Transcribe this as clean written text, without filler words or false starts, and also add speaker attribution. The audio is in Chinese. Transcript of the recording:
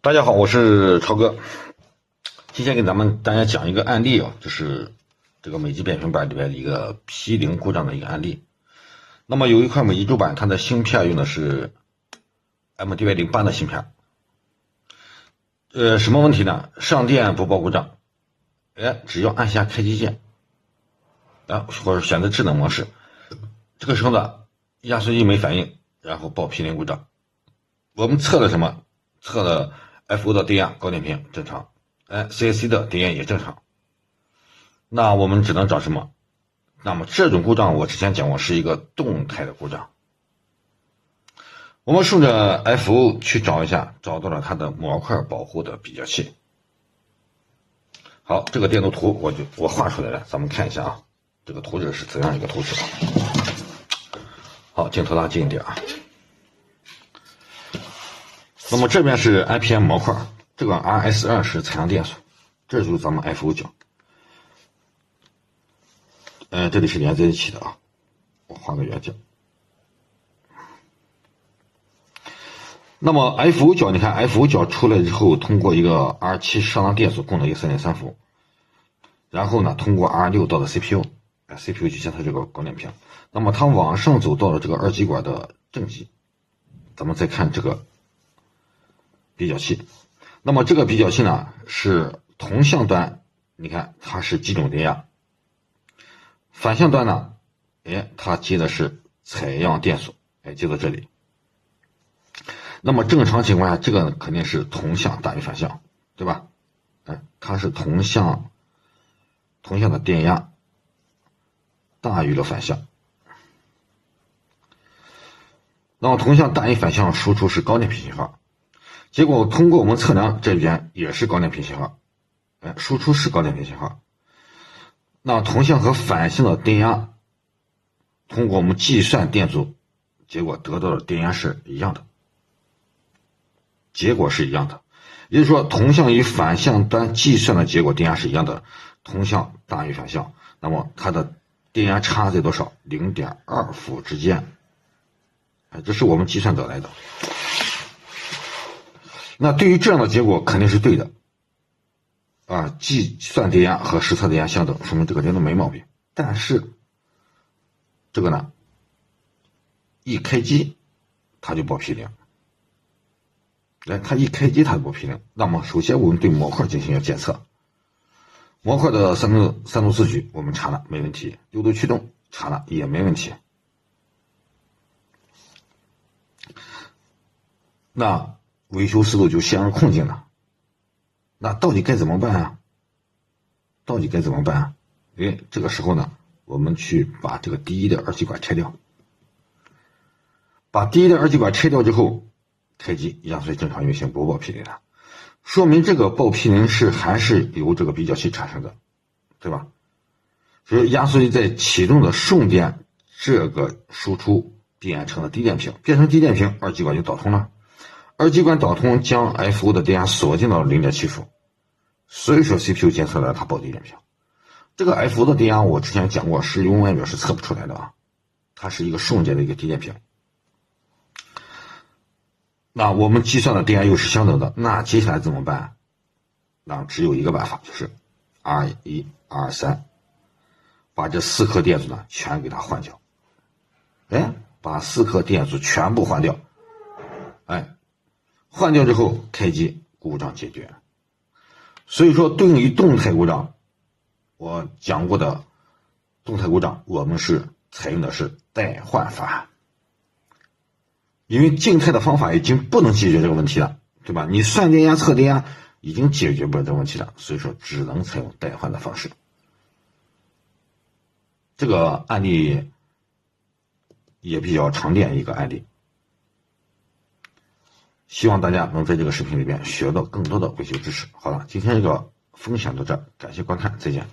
Speaker 1: 大家好，我是超哥。今天给大家讲一个案例就是这个美机变频板里边的一个 P0 故障的一个案例。那么有一块美机主板，它的芯片用的是 MDY08的芯片。什么问题呢？上电不报故障，只要按下开机键，或者选择智能模式，这个时候呢，压缩机没反应，然后报 P0 故障。我们测了什么？测了 FO 的电压高电平正常，CAC 的电压也正常。那我们只能找什么？那么这种故障我之前讲过是一个动态的故障。我们顺着 FO 去找一下，找到了它的模块保护的比较器。好，这个电路图我画出来了，咱们看一下啊，这个图纸是怎样一个图纸。好，镜头拉近一点啊。那么这边是 IPM 模块，这个 RS2 是采样电阻，这就是咱们 FO 角。这里是连在一起的啊，我画个圆角。那么 FO 角，你看 FO 角出来之后，通过一个 R7 上档电阻供了一个 3.3伏，然后呢，通过 R6 到了 CPU，CPU 去监测这个高电平。那么它往上走到了这个二极管的正极，咱们再看这个比较器。那么这个比较器呢，是同向端，你看它是几种电压，反向端呢，它接的是采样电阻，接到这里。那么正常情况下，这个肯定是同向大于反向，对吧？它是同向的电压大于了反向。那么同向大于反向，输出是高电平信号。结果通过我们测量这边也是高电平信号，输出是高电平信号。那同向和反向的电压，通过我们计算电阻，结果得到的电压是一样的。结果是一样的，也就是说同向与反向端计算的结果电压是一样的，同向大于反向，那么它的电压差在多少？ 0.2 伏之间，这是我们计算得来的。那对于这样的结果肯定是对的计算电压和实测电压相等，说明这个电路没毛病。但是这个呢，一开机它就报 P0，它一开机它就报 P0。那么首先我们对模块进行一个检测，模块的三度四矩我们查了没问题，6度驱动查了也没问题。那维修思路就陷入困境了。那到底该怎么办啊？这个时候呢，我们去把这个第一的二极管拆掉。把第一的二极管拆掉之后，开机压缩机正常运行，不报 P0 了，说明这个报 P0还是由这个比较器产生的，对吧？所以压缩机在启动的送电，这个输出变成了低电平，变成低电平，二极管就导通了。二极管导通将 FO 的电压锁定到了 0.7 伏，所以说 CPU 监测了它报低电平。这个 FO 的电压我之前讲过，是用外表是测不出来的它是一个送电的一个低电平。那我们计算的电压又是相等的，那接下来怎么办？那只有一个办法，就是 R1、R3， 把这4颗电阻呢全给它换掉。把4颗电阻全部换掉。换掉之后开机，故障解决。所以说对于动态故障，我讲过的动态故障，我们是采用的是代换法。因为静态的方法已经不能解决这个问题了，对吧？你算电压测电压已经解决不了这个问题了，所以说只能采用代换的方式。这个案例也比较常见一个案例，希望大家能在这个视频里边学到更多的维修知识。好了，今天这个分享到这儿，感谢观看，再见。